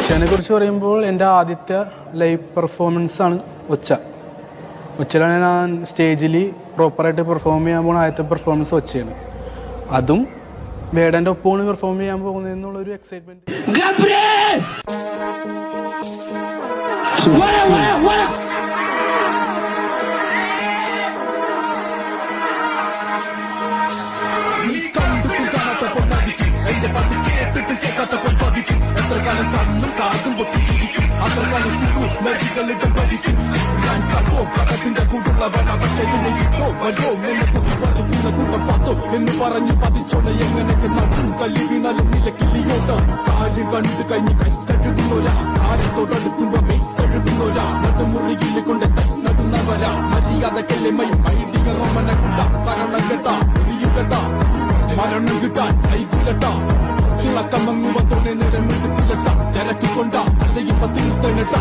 ഒച്ചനെ കുറിച്ച് പറയുമ്പോൾ എൻ്റെ ആദ്യത്തെ ലൈവ് പെർഫോമൻസ് ആണ് ഒച്ചയിലാണ് ഞാൻ സ്റ്റേജിൽ പ്രോപ്പറായിട്ട് പെർഫോം ചെയ്യാൻ പോകുന്ന ആദ്യത്തെ പെർഫോമൻസ് ഒച്ചയാണ്. അതും വേടൻ്റെ ഒപ്പമാണ് പെർഫോം ചെയ്യാൻ പോകുന്നതെന്നുള്ളൊരു എക്സൈറ്റ്മെന്റ്. കണ്ണും കാതും പൊട്ടിയിരിക്കും അത്രകാലം നദികളിടം ഭരിക്കും ഞാൻ കണ്ടോ പടത്തിന്റെ കൂടുള്ളവൻ പക്ഷേ കിട്ടോ വല്ലോ പറയുന്ന കൂട്ടം പത്തോ എന്ന് പറഞ്ഞു പതിച്ചോണ എങ്ങനെയൊക്കെ നട്ടും തല്ലി വീണാലും നിലക്കില്ലിയോട്ടോ കാര്യം കണ്ടു കഴിഞ്ഞ് കൈ കഴുകുന്നോരാ കാര്യത്തോടടുക്കുമ്പോ മെയ് കഴുകുന്നോരാ നടുമുറിയിൽ കൊണ്ട് കൈ നടുന്നവരാ മര്യാദക്കല്ലേ മൈഡിക റോമനെ കുട്ട കരണം കേട്ടാ പുലിയും കേട്ടാ മരണം കിട്ടാൻ കൈകുലട്ടാ തിളക്കമങ്ങുവത്തോടെ നിരമെടുപ്പിലട്ട തിരക്കിക്കൊണ്ട അല്ലെങ്കിൽ തീർത്തനട്ട